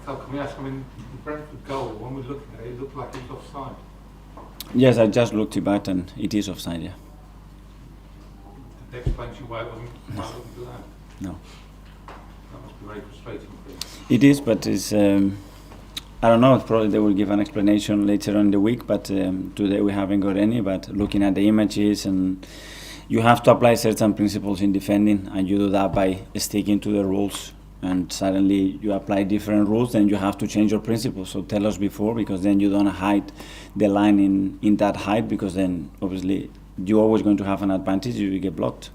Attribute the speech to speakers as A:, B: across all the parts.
A: Can we ask, the Brentford goal, when we're looking at it, it looked like it was offside.
B: Yes, I just looked it back and it is offside, yeah.
A: That explains you why it wasn't do that.
B: No.
A: That must be very frustrating for you.
B: It is, but it's, I don't know, probably they will give an explanation later on in the week, but today we haven't got any. But looking at the images, and you have to apply certain principles in defending, and you do that by sticking to the rules. And suddenly you apply different rules, then you have to change your principles. So tell us before, because then you don't hide the line in that height, because then obviously you're always going to have an advantage if you get blocked.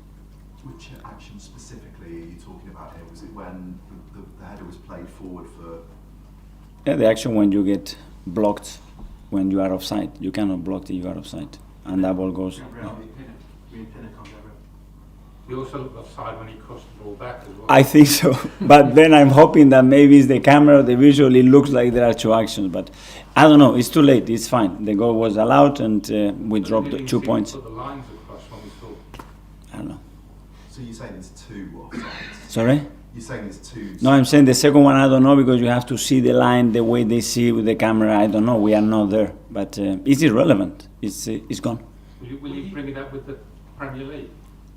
C: Which action specifically are you talking about here? Was it when the header was played forward for?
B: Yeah, the action when you get blocked when you are offside. You cannot block if you are offside, and that ball goes.
A: He also looked offside when he crossed the ball back as well.
B: I think so, but then I'm hoping that maybe it's the camera, the visual, it looks like there are two actions, but I don't know, it's too late, it's fine. The goal was allowed and we dropped 2 points.
A: Put the lines across when we saw.
B: I don't know.
C: So you're saying there's two offsides?
B: Sorry?
C: You're saying there's two?
B: No, I'm saying the second one I don't know, because you have to see the line the way they see with the camera. I don't know, we are not there, but it's irrelevant, it's gone.
A: Will you bring it up with the Premier League?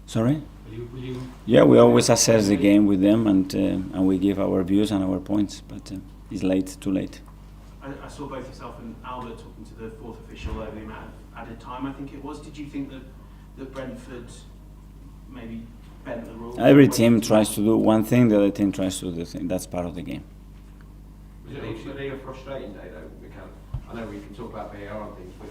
B: Sorry?
A: Will you?
B: Yeah, we always assess the game with them and we give our views and our points, but it's late, too late.
D: I saw both yourself and Albert talking to the fourth official over the amount of added time, I think it was. Did you think that Brentford maybe bent the rules?
B: Every team tries to do one thing, the other team tries to do the thing. That's part of the game.
E: Was it a frustrating day though, Mikel? I know we can talk about VAR and things, but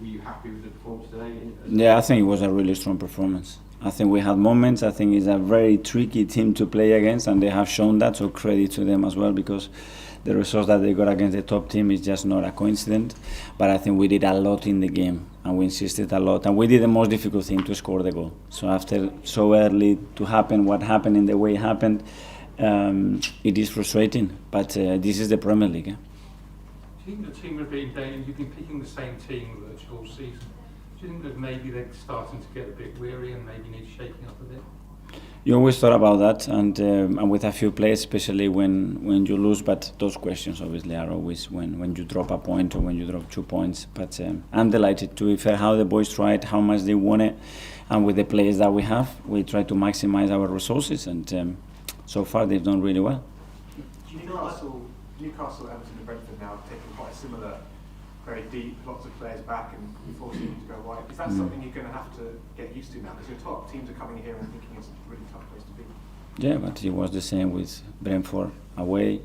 E: were you happy with the performance today?
B: Yeah, I think it was a really strong performance. I think we had moments. I think it's a very tricky team to play against, and they have shown that, so credit to them as well, because the results that they got against the top team is just not a coincidence. But I think we did a lot in the game, and we insisted a lot, and we did the most difficult thing, to score the goal. So after so early to happen what happened in the way it happened, it is frustrating, but this is the Premier League.
A: Do you think the team have been down, you've been picking the same team virtually all season? Do you think that maybe they're starting to get a bit weary and maybe need shaking up a bit?
B: You always thought about that, and with a few players, especially when you lose, but those questions obviously are always when you drop a point or when you drop 2 points. But I'm delighted to be fair how the boys tried, how much they won it, and with the players that we have, we try to maximize our resources, and so far they've done really well.
F: Newcastle, Everton and Brentford now have taken quite a similar, very deep, lots of players back and forcing them to go wide. Is that something you're going to have to get used to now? Because your top teams are coming here and thinking it's a really tough place to be.
B: Yeah, but it was the same with Brentford away,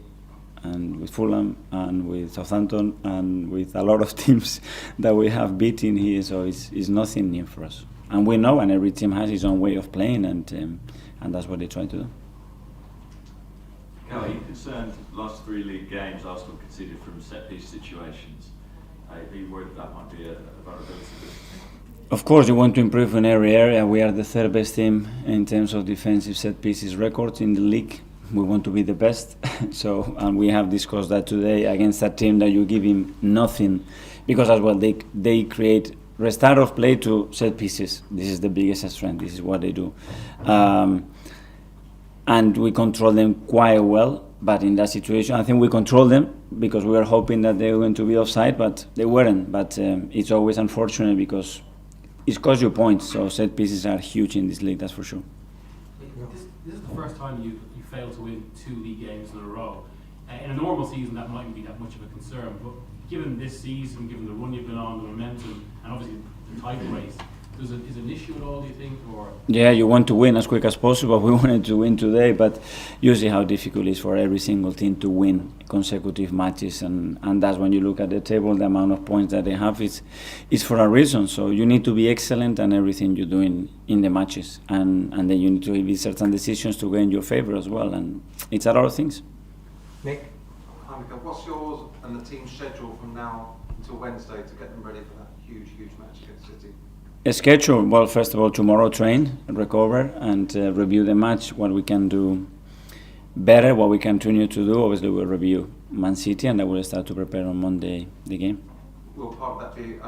B: and with Fulham, and with Southampton, and with a lot of teams that we have beaten here, so it's nothing new for us. And we know, and every team has its own way of playing, and that's what they try to do.
G: Are you concerned last 3 league games Arsenal conceded from set-piece situations? Are you worried that might be a vulnerability?
B: Of course, you want to improve in every area. We are the third best team in terms of defensive set-pieces records in the league. We want to be the best. So, and we have discussed that today against a team that you give him nothing, because as well they create restart of play to set-pieces. This is the biggest strength. This is what they do. And we control them quite well, but in that situation, I think we control them because we were hoping that they were going to be offside, but they weren't. But it's always unfortunate because it costs you points, so set pieces are huge in this league, that's for sure.
H: This is the first time you failed to win 2 league games in a row. In a normal season, that mightn't be that much of a concern, but given this season, given the run you've been on, the momentum, and obviously the title race, is it an issue at all, do you think? Or? Yeah,
B: you want to win as quick as possible. We wanted to win today, but you see how difficult it is for every single team to win consecutive matches, and that's when you look at the table, the amount of points that they have is for a reason. So you need to be excellent in everything you do in the matches, and then you need to make certain decisions to go in your favour as well, and it's a lot of things.
I: Nick? Hi, Mikel. What's yours and the team's schedule from now until Wednesday to get them ready for that huge match against City?
B: A schedule, well, first of all, tomorrow train, recover, and review the match, what we can do better, what we continue to do. Obviously, we'll review Man City, and then we'll start to prepare on Monday the game.
I: Will part of that be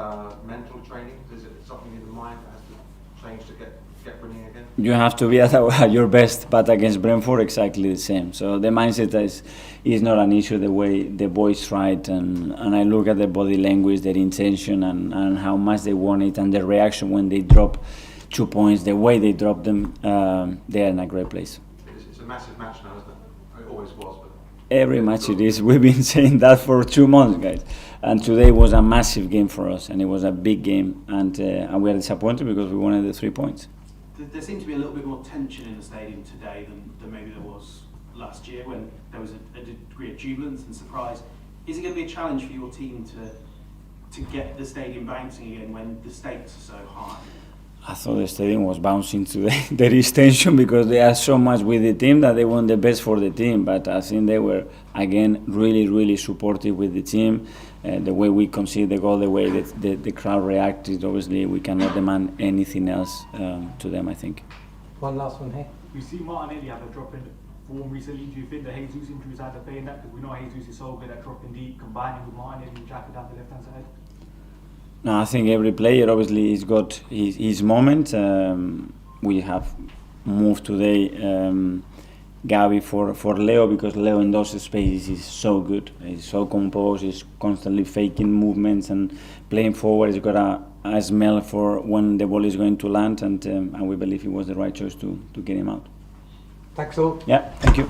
I: mental training? Is it something in the mind that has to change to get get winning again?
B: You have to be at your best, but against Brentford exactly the same. So the mindset is not an issue. The way the boys tried, and I look at their body language, their intention, and how much they want it, and the reaction when they drop 2 points, the way they drop them, they are in a great place.
I: It's a massive match now, isn't it? It always was, but
B: Every match it is. We've been saying that for 2 months, guys. And today was a massive game for us, and it was a big game, and we are disappointed because we wanted the 3 points.
D: There seemed to be a little bit more tension in the stadium today than maybe there was last year, when there was a degree of jubilance and surprise. Is it going to be a challenge for your team to get the stadium bouncing again when the stakes are so high?
B: I thought the stadium was bouncing today. There is tension because they are so much with the team that they want the best for the team. But I think they were, again, really, really supportive with the team. The way we conceded the goal, the way that the crowd reacted, obviously we cannot demand anything else to them, I think.
J: One last one here.
K: We see Martinelli have a drop in form recently. Do you think the Jesus injury has had a play in that? Because we know Jesus is so good at dropping deep, combining with Martinelli and Xhaka down the left-hand side.
B: No, I think every player obviously has got his moment. We have moved today Gavi for Leo, because Leo in those spaces is so good. He's so composed, he's constantly faking movements and playing forward. He's got a smell for when the ball is going to land, and we believe it was the right choice to get him out.
J: Thanks all.
B: Yeah, thank you.